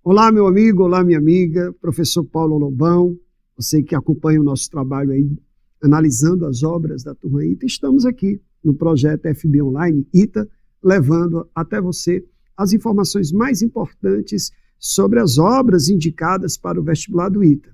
Olá, meu amigo, olá, minha amiga, professor Paulo Lobão, você que acompanha o nosso trabalho aí, analisando as obras da Turma ITA. Estamos aqui no projeto FB Online ITA, levando até você as informações mais importantes sobre as obras indicadas para o vestibular do ITA.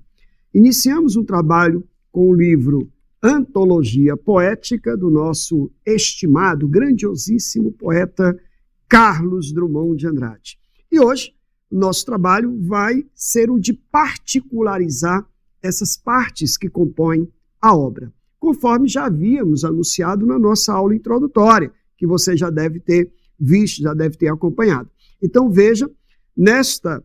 Iniciamos um trabalho com o livro Antologia Poética, do nosso estimado, grandiosíssimo poeta Carlos Drummond de Andrade. E hoje, nosso trabalho vai ser o de particularizar essas partes que compõem a obra, conforme já havíamos anunciado na nossa aula introdutória, que você já deve ter visto, já deve ter acompanhado. Então veja, nesta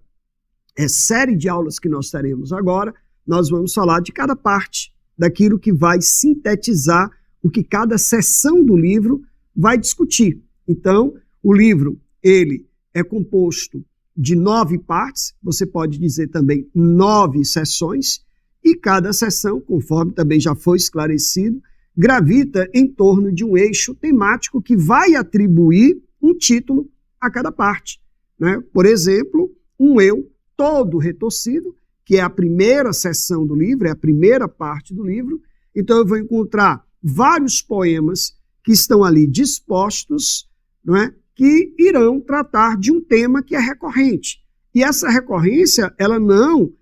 série de aulas que nós teremos agora, nós vamos falar de cada parte, daquilo que vai sintetizar o que cada seção do livro vai discutir. Então, o livro, ele é composto de 9 partes, você pode dizer também 9 seções, e cada seção, conforme também já foi esclarecido, gravita em torno de um eixo temático que vai atribuir um título a cada parte, né? Por exemplo, um eu todo retorcido, que é a primeira seção do livro, é a primeira parte do livro. Então eu vou encontrar vários poemas que estão ali dispostos, não é? Que irão tratar de um tema que é recorrente. E essa recorrência, ela não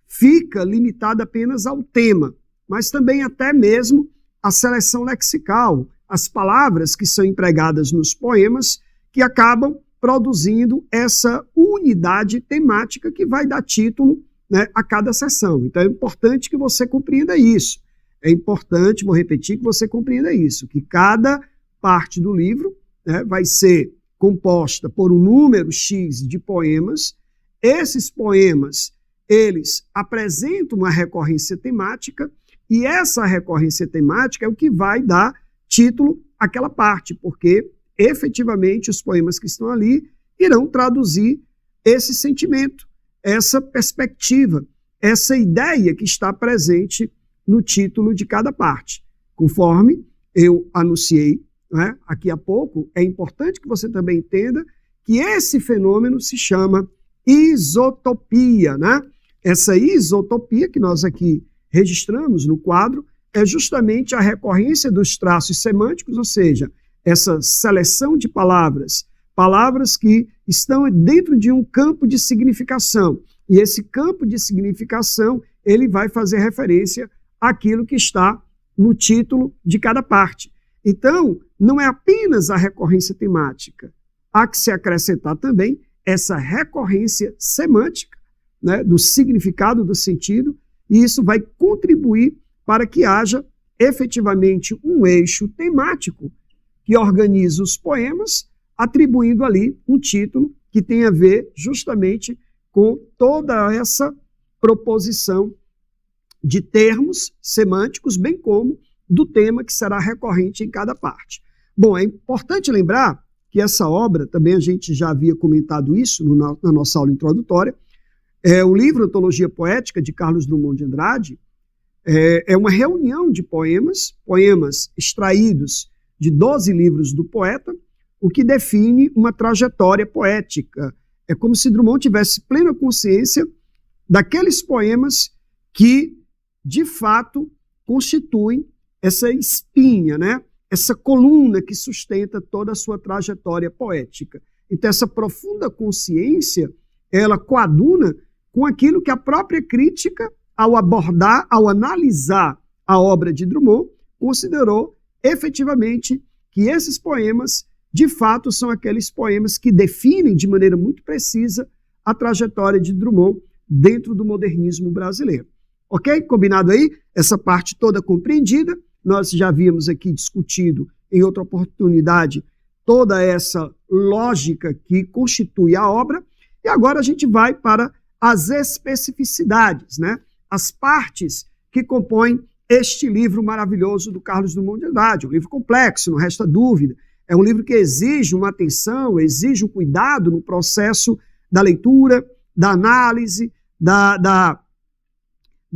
fica limitada apenas ao tema, mas também até mesmo à seleção lexical, as palavras que são empregadas nos poemas, que acabam produzindo essa unidade temática que vai dar título, né, a cada seção. Então é importante que você compreenda isso. É importante, vou repetir, que você compreenda isso, que cada parte do livro, né, vai ser composta por um número X de poemas. Esses poemas, eles apresentam uma recorrência temática, e essa recorrência temática é o que vai dar título àquela parte, porque efetivamente os poemas que estão ali irão traduzir esse sentimento, essa perspectiva, essa ideia que está presente no título de cada parte. Conforme eu anunciei, né, aqui há pouco, é importante que você também entenda que esse fenômeno se chama isotopia, né? Essa isotopia que nós aqui registramos no quadro é justamente a recorrência dos traços semânticos, ou seja, essa seleção de palavras que estão dentro de um campo de significação. E esse campo de significação, ele vai fazer referência àquilo que está no título de cada parte. Então, não é apenas a recorrência temática, há que se acrescentar também essa recorrência semântica, né, do significado, do sentido, e isso vai contribuir para que haja efetivamente um eixo temático que organiza os poemas, atribuindo ali um título que tem a ver justamente com toda essa proposição de termos semânticos, bem como do tema que será recorrente em cada parte. Bom, é importante lembrar que essa obra, também a gente já havia comentado isso na nossa aula introdutória, o livro Antologia Poética, de Carlos Drummond de Andrade, é uma reunião de poemas extraídos de 12 livros do poeta, o que define uma trajetória poética. É como se Drummond tivesse plena consciência daqueles poemas que, de fato, constituem essa espinha, né? Essa coluna que sustenta toda a sua trajetória poética. Então, essa profunda consciência, ela coaduna com aquilo que a própria crítica, ao abordar, ao analisar a obra de Drummond, considerou efetivamente que esses poemas, de fato, são aqueles poemas que definem de maneira muito precisa a trajetória de Drummond dentro do modernismo brasileiro. Ok? Combinado aí? Essa parte toda compreendida. Nós já havíamos aqui discutido em outra oportunidade toda essa lógica que constitui a obra, e agora a gente vai para as especificidades, né? As partes que compõem este livro maravilhoso do Carlos Drummond de Andrade. Um livro complexo, não resta dúvida. É um livro que exige uma atenção, exige um cuidado no processo da leitura, da análise, da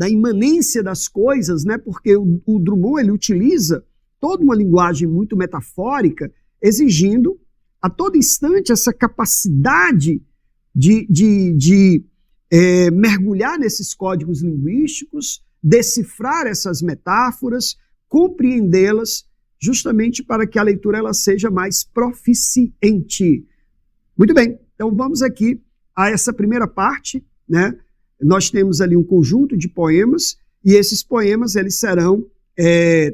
imanência das coisas, né? Porque o Drummond ele utiliza toda uma linguagem muito metafórica, exigindo a todo instante essa capacidade de mergulhar nesses códigos linguísticos, decifrar essas metáforas, compreendê-las, justamente para que a leitura ela seja mais proficiente. Muito bem, então vamos aqui a essa primeira parte, né? Nós temos ali um conjunto de poemas, e esses poemas eles serão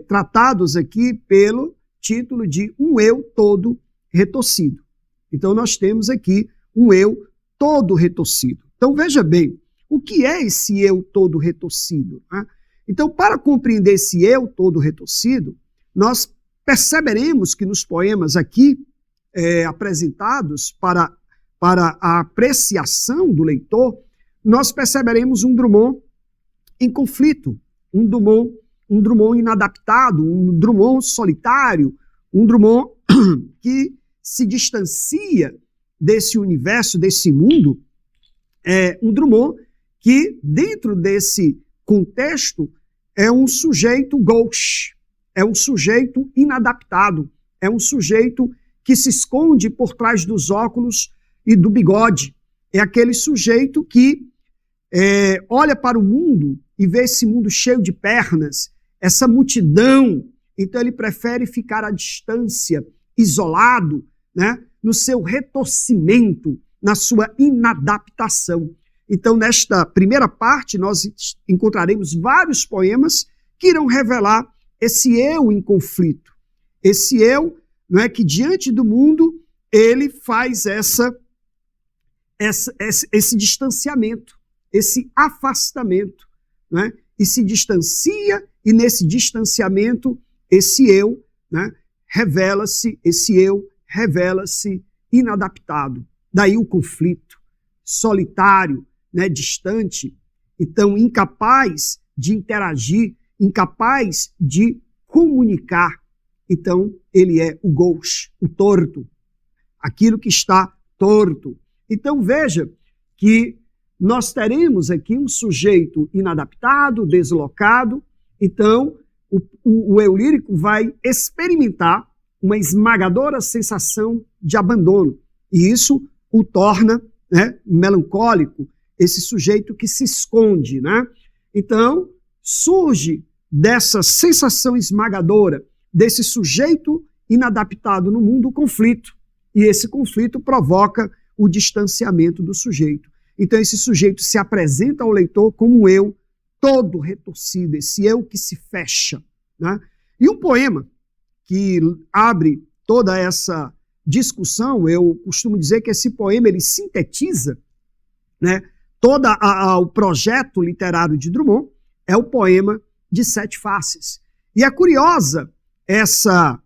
tratados aqui pelo título de Um Eu Todo Retorcido. Então nós temos aqui um eu todo retorcido. Então veja bem, o que é esse eu todo retorcido? Né? Então, para compreender esse eu todo retorcido, nós perceberemos que nos poemas aqui apresentados para a apreciação do leitor, nós perceberemos um Drummond em conflito, um Drummond inadaptado, um Drummond solitário, um Drummond que se distancia desse universo, desse mundo, um Drummond que, dentro desse contexto, é um sujeito gauche, é um sujeito inadaptado, é um sujeito que se esconde por trás dos óculos e do bigode. É aquele sujeito que olha para o mundo e vê esse mundo cheio de pernas, essa multidão, então ele prefere ficar à distância, isolado, né, no seu retorcimento, na sua inadaptação. Então, nesta primeira parte, nós encontraremos vários poemas que irão revelar esse eu em conflito, esse eu, não é, que diante do mundo ele faz esse distanciamento, esse afastamento, não é? E se distancia, e nesse distanciamento esse eu, né, esse eu revela-se inadaptado. Daí o conflito, solitário, né, distante, então incapaz de interagir, incapaz de comunicar. Então ele é o gauche, o torto, aquilo que está torto. Então veja que nós teremos aqui um sujeito inadaptado, deslocado, então o eu lírico vai experimentar uma esmagadora sensação de abandono, e isso o torna, né, melancólico, esse sujeito que se esconde, né? Então, surge dessa sensação esmagadora, desse sujeito inadaptado no mundo, o conflito, e esse conflito provoca o distanciamento do sujeito. Então, esse sujeito se apresenta ao leitor como um eu todo retorcido, esse eu que se fecha, né? E um poema que abre toda essa discussão, eu costumo dizer que esse poema ele sintetiza, né, todo o projeto literário de Drummond, é o poema de Sete Faces. E é curiosa essa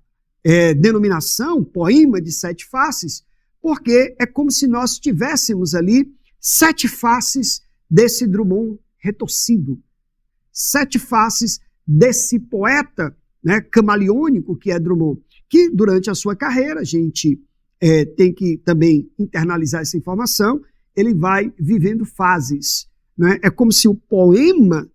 denominação, poema de Sete Faces, porque é como se nós tivéssemos ali sete faces desse Drummond retorcido, sete faces desse poeta, né, camaleônico que é Drummond, que durante a sua carreira, a gente tem que também internalizar essa informação, ele vai vivendo fases, né? É como se o poema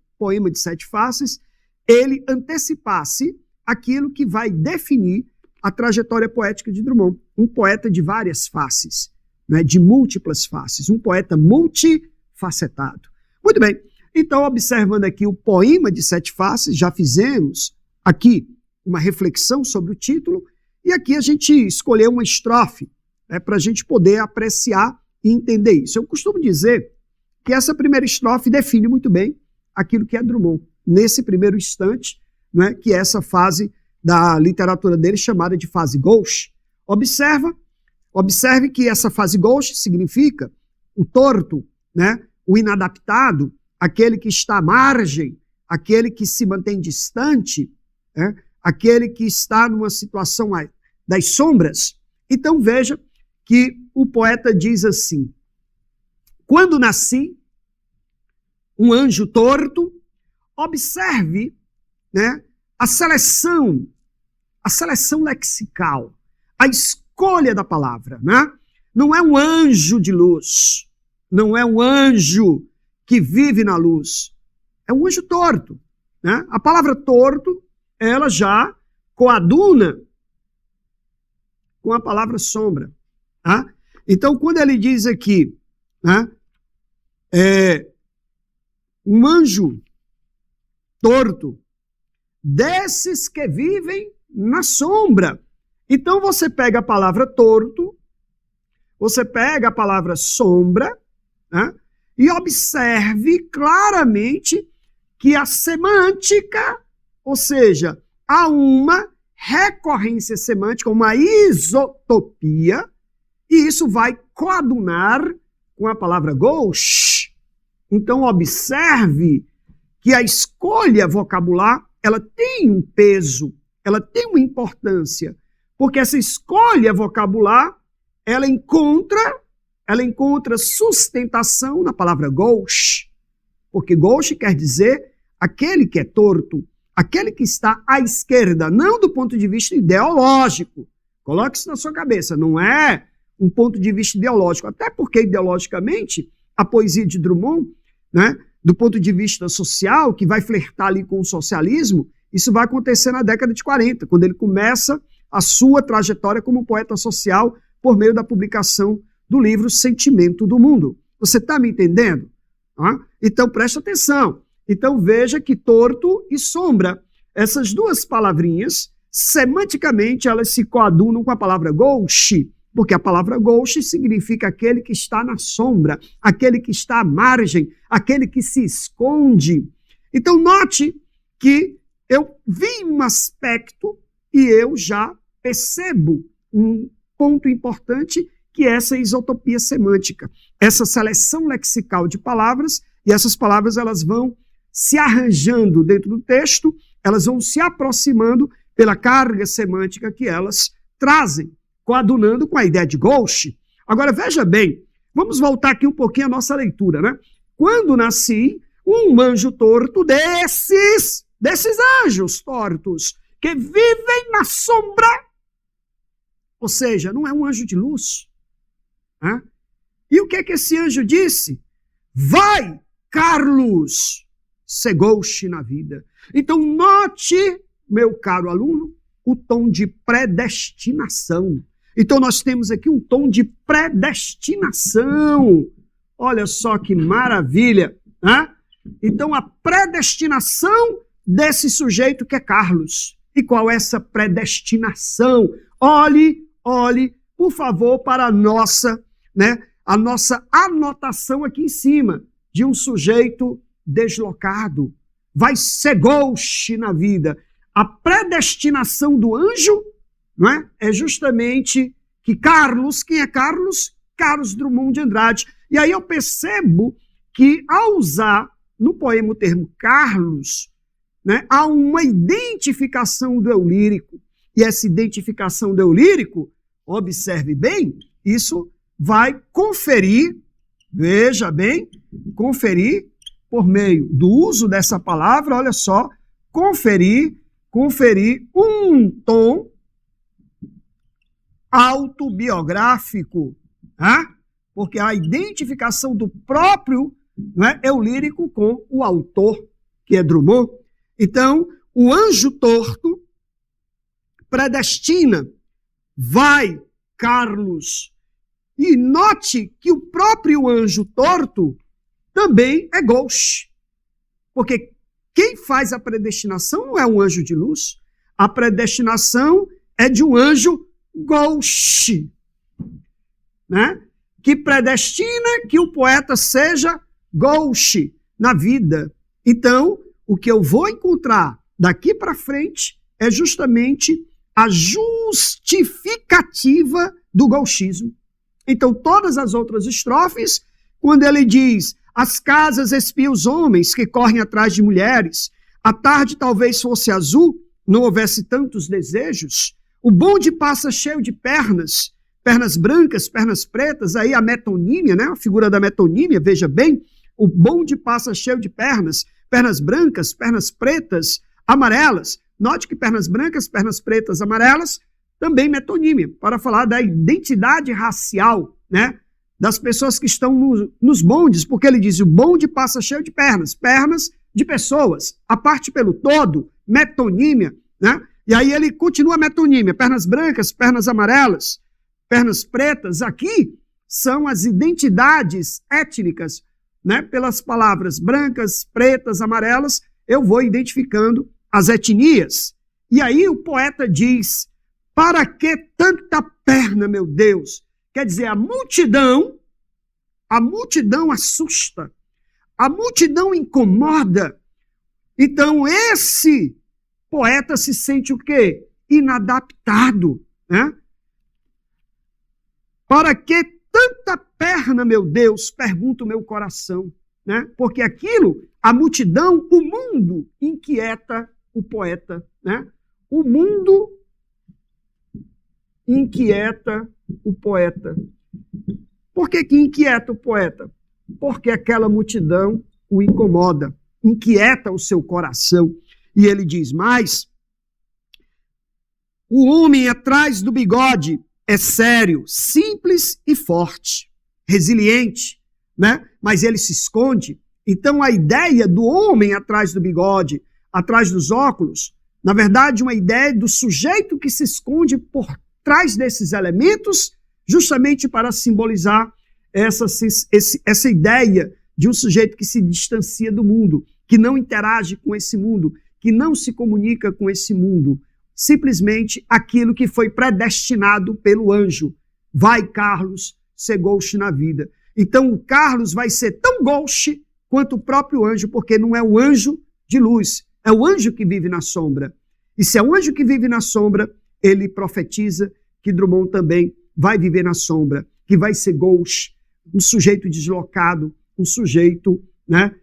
de Sete Faces, ele antecipasse aquilo que vai definir a trajetória poética de Drummond, um poeta de várias faces, né, de múltiplas faces, um poeta multifacetado. Muito bem, então observando aqui o poema de Sete Faces, já fizemos aqui uma reflexão sobre o título, e aqui a gente escolheu uma estrofe, né, para a gente poder apreciar e entender isso. Eu costumo dizer que essa primeira estrofe define muito bem aquilo que é Drummond, nesse primeiro instante, né, que é essa fase da literatura dele chamada de fase gauche. Observe que essa fase gauche significa o torto, né, o inadaptado, aquele que está à margem, aquele que se mantém distante, né, aquele que está numa situação das sombras. Então veja que o poeta diz assim: quando nasci, um anjo torto, observe, né, a seleção lexical, a escolha da palavra, né? Não é um anjo de luz, não é um anjo que vive na luz, é um anjo torto, né? A palavra torto, ela já coaduna com a palavra sombra. Tá? Então, quando ele diz aqui, né, um anjo torto, desses que vivem na sombra. Então você pega a palavra torto, você pega a palavra sombra, né, e observe claramente que a semântica, ou seja, há uma recorrência semântica, uma isotopia, e isso vai coadunar com a palavra gauche. Então observe que a escolha vocabular, ela tem um peso, ela tem uma importância, porque essa escolha vocabular, ela encontra sustentação na palavra gauche, porque gauche quer dizer aquele que é torto, aquele que está à esquerda, não do ponto de vista ideológico. Coloque isso na sua cabeça, não é um ponto de vista ideológico, até porque ideologicamente a poesia de Drummond, né, do ponto de vista social, que vai flertar ali com o socialismo, isso vai acontecer na década de 40, quando ele começa a sua trajetória como poeta social por meio da publicação do livro Sentimento do Mundo. Você está me entendendo? Então preste atenção. Então veja que torto e sombra, essas duas palavrinhas, semanticamente elas se coadunam com a palavra gauche, porque a palavra gauche significa aquele que está na sombra, aquele que está à margem, aquele que se esconde. Então note que eu vi um aspecto e eu já percebo um ponto importante, que é essa isotopia semântica, essa seleção lexical de palavras, e essas palavras elas vão se arranjando dentro do texto, elas vão se aproximando pela carga semântica que elas trazem, coadunando com a ideia de gauche. Agora veja bem, vamos voltar aqui um pouquinho à nossa leitura, né? Quando nasci, um anjo torto desses anjos tortos, que vivem na sombra, ou seja, não é um anjo de luz. Né? E o que é que esse anjo disse? Vai, Carlos, ser gauche na vida. Então note, meu caro aluno, o tom de predestinação. Então nós temos aqui um tom de predestinação. Olha só que maravilha. Né? Então a predestinação desse sujeito que é Carlos. E qual é essa predestinação? Olhe, por favor, para a nossa anotação aqui em cima, de um sujeito deslocado. Vai ser gauche na vida. A predestinação do anjo, não é? É justamente que Carlos, quem é Carlos? Carlos Drummond de Andrade. E aí eu percebo que ao usar no poema o termo Carlos, né, há uma identificação do eu lírico. E essa identificação do eu lírico, observe bem, isso vai conferir, veja bem, conferir por meio do uso dessa palavra, olha só, conferir um tom autobiográfico, né? Porque a identificação do próprio, né, eu lírico com o autor, que é Drummond. Então, o anjo torto predestina, vai, Carlos. E note que o próprio anjo torto também é gauche. Porque quem faz a predestinação não é um anjo de luz. A predestinação é de um anjo gauche, né? Que predestina que o poeta seja gauche na vida. Então, o que eu vou encontrar daqui para frente é justamente a justificativa do gauchismo. Então, todas as outras estrofes, quando ele diz: as casas espiam os homens que correm atrás de mulheres, a tarde talvez fosse azul, não houvesse tantos desejos, o bonde passa cheio de pernas, pernas brancas, pernas pretas, aí a metonímia, né? A figura da metonímia, veja bem, o bonde passa cheio de pernas, pernas brancas, pernas pretas, amarelas. Note que pernas brancas, pernas pretas, amarelas, também metonímia, para falar da identidade racial, né, das pessoas que estão nos bondes, porque ele diz: o bonde passa cheio de pernas, pernas de pessoas, a parte pelo todo, metonímia, né? E aí ele continua a metonímia, pernas brancas, pernas amarelas, pernas pretas, aqui são as identidades étnicas, né, pelas palavras brancas, pretas, amarelas, eu vou identificando as etnias. E aí o poeta diz, para que tanta perna, meu Deus? Quer dizer, a multidão assusta, a multidão incomoda. Então esse poeta se sente o quê? Inadaptado, né? Para que tanta perna, meu Deus? Pergunta o meu coração, né? Porque aquilo, a multidão, o mundo inquieta o poeta, né? O mundo inquieta o poeta. Por que inquieta o poeta? Porque aquela multidão o incomoda, inquieta o seu coração. E ele diz mais, o homem atrás do bigode é sério, simples e forte, resiliente, né? Mas ele se esconde. Então a ideia do homem atrás do bigode, atrás dos óculos, na verdade uma ideia do sujeito que se esconde por trás desses elementos, justamente para simbolizar essa ideia de um sujeito que se distancia do mundo, que não interage com esse mundo, que não se comunica com esse mundo. Simplesmente aquilo que foi predestinado pelo anjo. Vai, Carlos, ser gauche na vida. Então o Carlos vai ser tão gauche quanto o próprio anjo, porque não é o anjo de luz, é o anjo que vive na sombra. E se é o anjo que vive na sombra, ele profetiza que Drummond também vai viver na sombra, que vai ser gauche, um sujeito deslocado, um sujeito, né,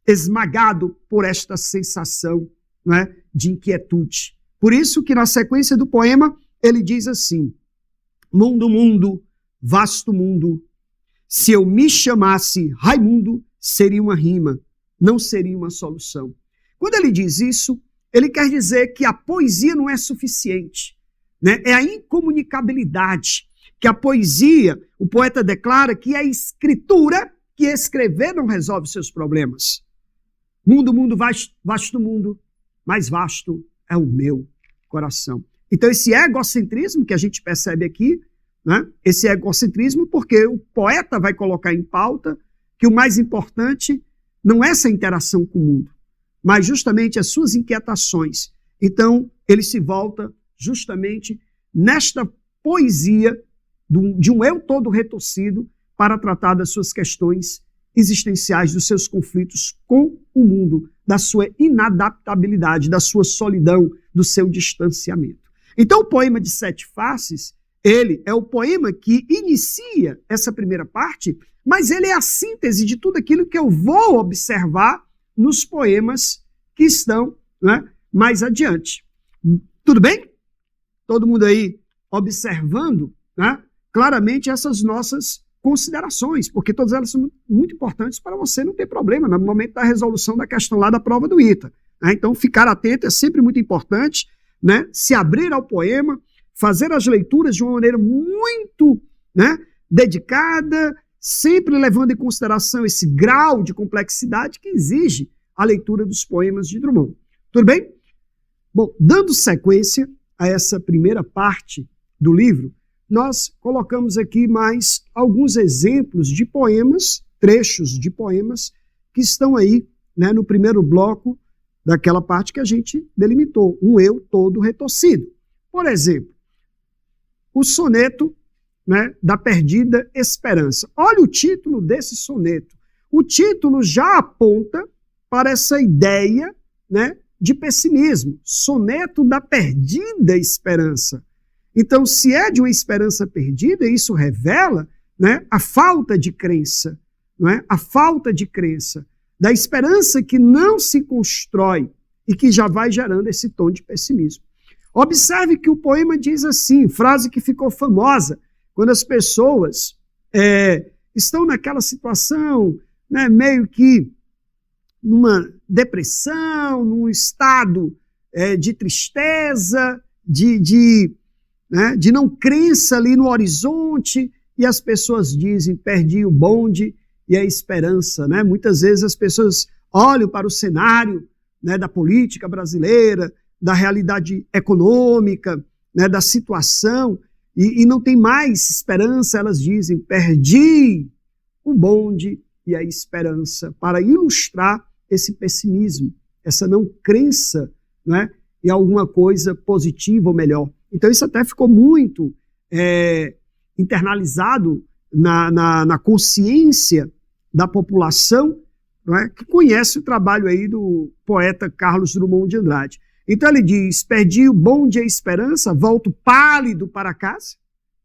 esmagado por esta sensação, né, de inquietude. Por isso que na sequência do poema ele diz assim, mundo, mundo, vasto mundo, se eu me chamasse Raimundo, seria uma rima, não seria uma solução. Quando ele diz isso, ele quer dizer que a poesia não é suficiente, né? É a incomunicabilidade, que a poesia, o poeta declara que é a escritura, que escrever não resolve seus problemas. Mundo, mundo, vasto mundo, mais vasto é o meu coração. Então esse egocentrismo que a gente percebe aqui, né? Esse egocentrismo porque o poeta vai colocar em pauta que o mais importante não é essa interação com o mundo, mas justamente as suas inquietações. Então ele se volta justamente nesta poesia de um eu todo retorcido para tratar das suas questões existenciais, dos seus conflitos com o mundo, da sua inadaptabilidade, da sua solidão, do seu distanciamento. Então o poema de Sete Faces, ele é o poema que inicia essa primeira parte, mas ele é a síntese de tudo aquilo que eu vou observar nos poemas que estão, né, mais adiante. Tudo bem? Todo mundo aí observando, né, claramente essas nossas considerações, porque todas elas são muito importantes para você não ter problema no momento da resolução da questão lá da prova do ITA. Né? Então, ficar atento é sempre muito importante, né? Se abrir ao poema, fazer as leituras de uma maneira muito, né, dedicada, sempre levando em consideração esse grau de complexidade que exige a leitura dos poemas de Drummond. Tudo bem? Bom, dando sequência a essa primeira parte do livro, nós colocamos aqui mais alguns exemplos de poemas, trechos de poemas, que estão aí, né, no primeiro bloco daquela parte que a gente delimitou, um eu todo retorcido. Por exemplo, o soneto, né, da Perdida Esperança. Olha o título desse soneto. O título já aponta para essa ideia, né, de pessimismo. Soneto da Perdida Esperança. Então, se é de uma esperança perdida, isso revela, né, a falta de crença, não é? A falta de crença, da esperança que não se constrói e que já vai gerando esse tom de pessimismo. Observe que o poema diz assim, frase que ficou famosa, quando as pessoas estão naquela situação, né, meio que numa depressão, num estado de tristeza, de não crença ali no horizonte, e as pessoas dizem, perdi o bonde e a esperança. Né? Muitas vezes as pessoas olham para o cenário, né, da política brasileira, da realidade econômica, né, da situação, e não tem mais esperança, elas dizem, perdi o bonde e a esperança, para ilustrar esse pessimismo, essa não crença, né, em alguma coisa positiva ou melhor. Então isso até ficou muito internalizado na consciência da população, não é, que conhece o trabalho aí do poeta Carlos Drummond de Andrade. Então ele diz, perdi o bonde e a esperança, volto pálido para casa,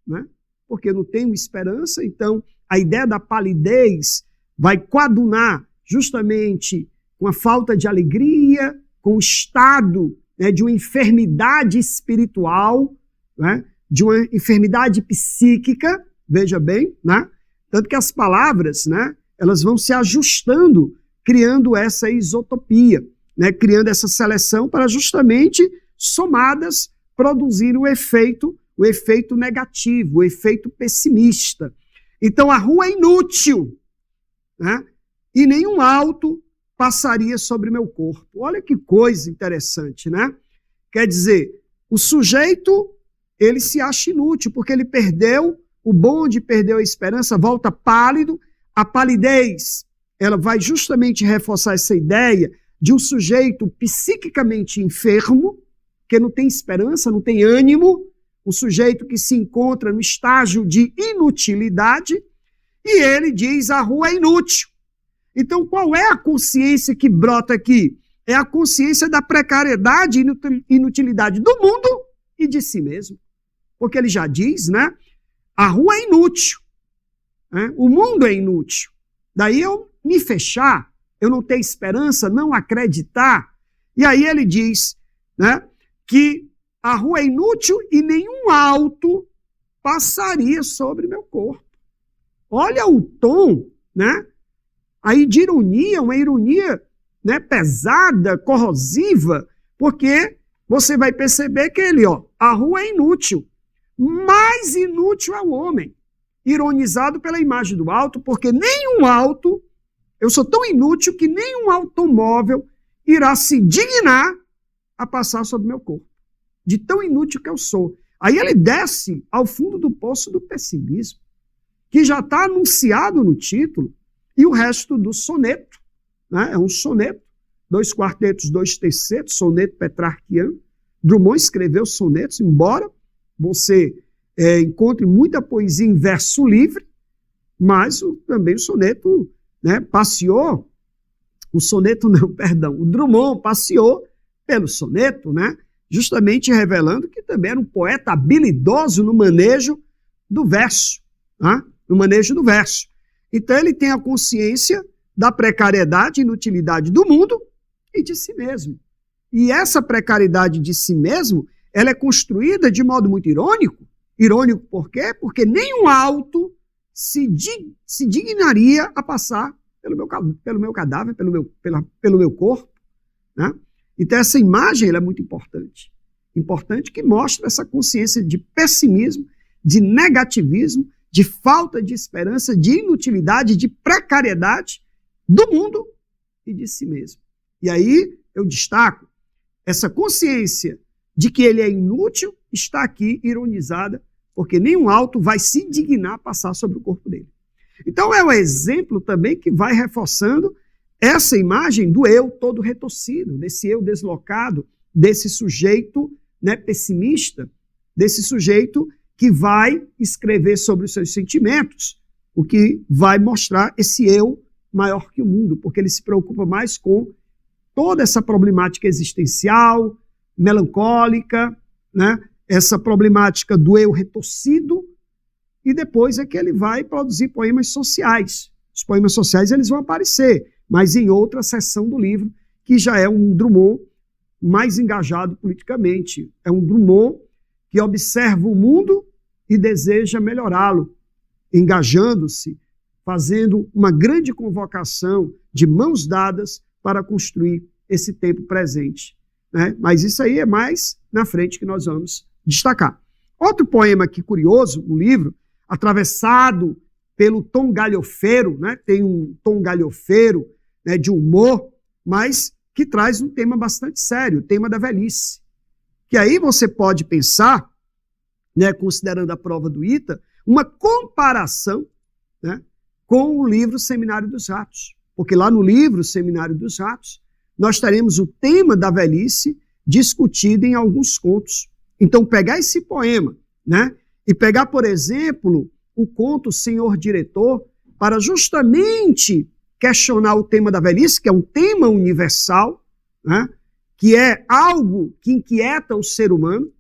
né, porque não tenho esperança. Então a ideia da palidez vai coadunar justamente com a falta de alegria, com o estado, né, de uma enfermidade espiritual, né, de uma enfermidade psíquica, veja bem, né? Tanto que as palavras, né, elas vão se ajustando, criando essa isotopia, né, criando essa seleção para justamente somadas produzir o efeito negativo, o efeito pessimista. Então a rua é inútil, né, e nenhum alto passaria sobre meu corpo. Olha que coisa interessante, né? Quer dizer, o sujeito, ele se acha inútil, porque ele perdeu o bonde, perdeu a esperança, volta pálido. A palidez, ela vai justamente reforçar essa ideia de um sujeito psiquicamente enfermo, que não tem esperança, não tem ânimo, um sujeito que se encontra no estágio de inutilidade, e ele diz, a rua é inútil. Então, qual é a consciência que brota aqui? É a consciência da precariedade e inutilidade do mundo e de si mesmo. Porque ele já diz, né? A rua é inútil, né? O mundo é inútil. Daí eu me fechar, eu não ter esperança, não acreditar. E aí ele diz, né, que a rua é inútil e nenhum alto passaria sobre meu corpo. Olha o tom, né? Aí de ironia, uma ironia, né, pesada, corrosiva, porque você vai perceber que ele, a rua é inútil. Mais inútil é o homem, ironizado pela imagem do alto, porque nenhum alto, eu sou tão inútil que nenhum automóvel irá se dignar a passar sobre meu corpo, de tão inútil que eu sou. Aí ele desce ao fundo do poço do pessimismo, que já está anunciado no título, e o resto do soneto, né, é um soneto, 2 quartetos, 2 tercetos, soneto petrarquiano. Drummond escreveu sonetos, embora você encontre muita poesia em verso livre, mas também o soneto, né, passeou, o Drummond passeou pelo soneto, né, justamente revelando que também era um poeta habilidoso no manejo do verso, né, no manejo do verso. Então ele tem a consciência da precariedade e inutilidade do mundo e de si mesmo. E essa precariedade de si mesmo, ela é construída de modo muito irônico. Irônico por quê? Porque nenhum alto se dignaria a passar pelo meu cadáver, pelo meu corpo, né? Então essa imagem ela é muito importante. Importante que mostra essa consciência de pessimismo, de negativismo, de falta de esperança, de inutilidade, de precariedade do mundo e de si mesmo. E aí eu destaco essa consciência de que ele é inútil, está aqui ironizada, porque nenhum alto vai se dignar a passar sobre o corpo dele. Então é um exemplo também que vai reforçando essa imagem do eu todo retorcido, desse eu deslocado, desse sujeito, né, pessimista, desse sujeito que vai escrever sobre os seus sentimentos, o que vai mostrar esse eu maior que o mundo, porque ele se preocupa mais com toda essa problemática existencial, melancólica, né? Essa problemática do eu retorcido, e depois é que ele vai produzir poemas sociais. Os poemas sociais eles vão aparecer, mas em outra seção do livro, que já é um Drummond mais engajado politicamente. É um Drummond que observa o mundo e deseja melhorá-lo, engajando-se, fazendo uma grande convocação de mãos dadas para construir esse tempo presente, né? Mas isso aí é mais na frente que nós vamos destacar. Outro poema aqui curioso no livro, atravessado pelo tom galhofeiro, né? Tem um tom galhofeiro, né, de humor, mas que traz um tema bastante sério, o tema da velhice. Que aí você pode pensar, né, considerando a prova do ITA, uma comparação, né, com o livro Seminário dos Ratos. Porque lá no livro Seminário dos Ratos, nós teremos o tema da velhice discutido em alguns contos. Então, pegar esse poema, né, e pegar, por exemplo, o conto Senhor Diretor, para justamente questionar o tema da velhice, que é um tema universal, né, que é algo que inquieta o ser humano,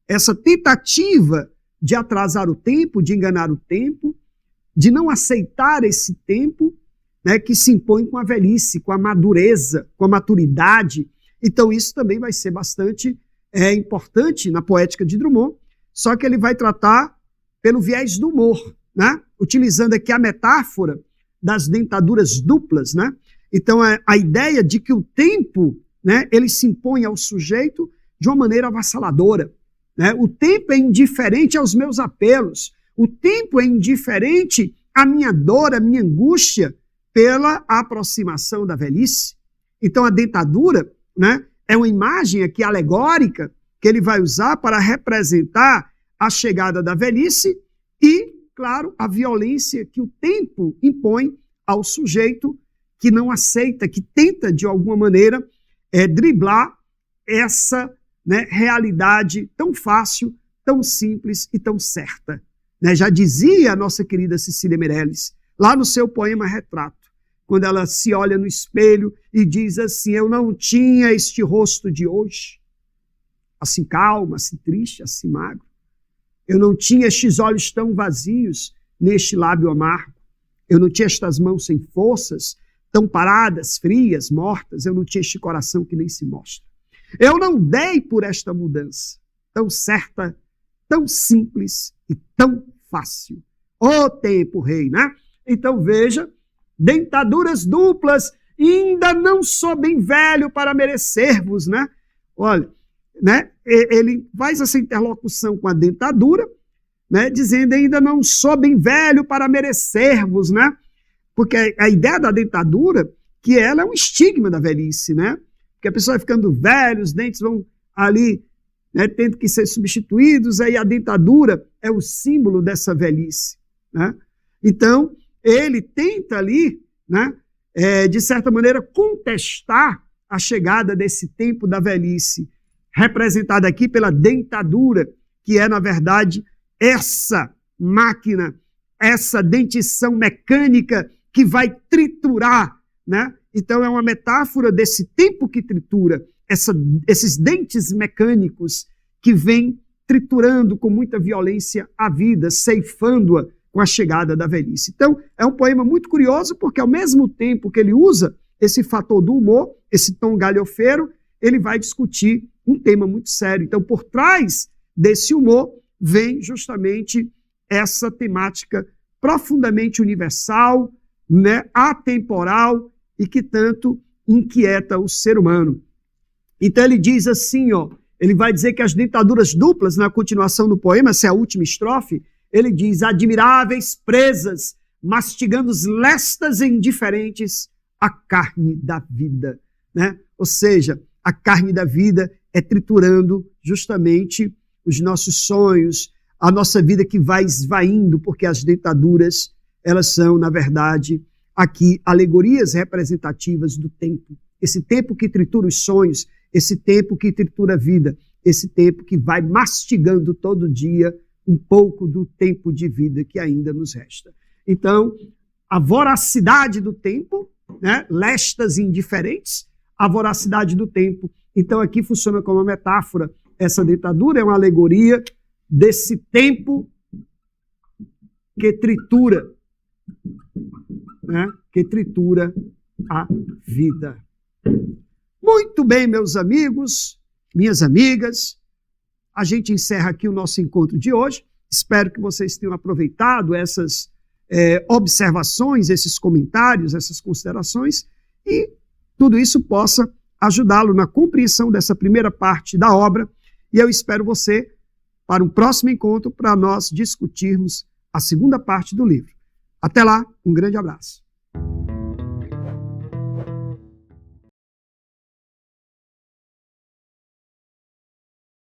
essa tentativa de atrasar o tempo, de enganar o tempo, de não aceitar esse tempo, né, que se impõe com a velhice, com a madureza, com a maturidade. Então isso também vai ser bastante importante na poética de Drummond, só que ele vai tratar pelo viés do humor, né, utilizando aqui a metáfora das dentaduras duplas, né? Então a ideia de que o tempo, né, ele se impõe ao sujeito de uma maneira avassaladora, né? O tempo é indiferente aos meus apelos, o tempo é indiferente à minha dor, à minha angústia pela aproximação da velhice. Então a dentadura, né, é uma imagem aqui alegórica que ele vai usar para representar a chegada da velhice e, claro, a violência que o tempo impõe ao sujeito que não aceita, que tenta, de alguma maneira, driblar essa, né, realidade tão fácil, tão simples e tão certa. Né? Já dizia a nossa querida Cecília Meirelles, lá no seu poema Retrato, quando ela se olha no espelho e diz assim: eu não tinha este rosto de hoje, assim calmo, assim triste, assim magro. Eu não tinha estes olhos tão vazios neste lábio amargo. Eu não tinha estas mãos sem forças, tão paradas, frias, mortas. Eu não tinha este coração que nem se mostra. Eu não dei por esta mudança, tão certa, tão simples e tão fácil. Ô tempo, rei, né? Então veja, dentaduras duplas, ainda não sou bem velho para merecer-vos, né? Olha, né? Ele faz essa interlocução com a dentadura, né? Dizendo: ainda não sou bem velho para merecer-vos, né? Porque a ideia da dentadura, que ela é um estigma da velhice, né? Porque a pessoa vai ficando velha, os dentes vão ali, né, tendo que ser substituídos, aí a dentadura é o símbolo dessa velhice, né? Então, ele tenta ali, né, de certa maneira, contestar a chegada desse tempo da velhice, representada aqui pela dentadura, que é, na verdade, essa máquina, essa dentição mecânica que vai triturar, né? Então é uma metáfora desse tempo que tritura, esses dentes mecânicos que vêm triturando com muita violência a vida, ceifando-a com a chegada da velhice. Então é um poema muito curioso, porque ao mesmo tempo que ele usa esse fator do humor, esse tom galhofeiro, ele vai discutir um tema muito sério. Então, por trás desse humor, vem justamente essa temática profundamente universal, né, atemporal e que tanto inquieta o ser humano. Então ele diz assim, ó, ele vai dizer que as dentaduras duplas, na continuação do poema, essa é a última estrofe, ele diz: admiráveis presas, mastigando lestas e indiferentes a carne da vida, né? Ou seja, a carne da vida é triturando justamente os nossos sonhos, a nossa vida que vai esvaindo, porque as dentaduras, elas são, na verdade, aqui alegorias representativas do tempo. Esse tempo que tritura os sonhos, esse tempo que tritura a vida, esse tempo que vai mastigando todo dia um pouco do tempo de vida que ainda nos resta. Então, a voracidade do tempo, né, lestas indiferentes, a voracidade do tempo. Então aqui funciona como uma metáfora. Essa dentadura é uma alegoria desse tempo que tritura, né, que tritura a vida. Muito bem, meus amigos, minhas amigas, a gente encerra aqui o nosso encontro de hoje. Espero que vocês tenham aproveitado essas observações, esses comentários, essas considerações, e tudo isso possa ajudá-lo na compreensão dessa primeira parte da obra. E eu espero você para um próximo encontro para nós discutirmos a segunda parte do livro. Até lá, um grande abraço.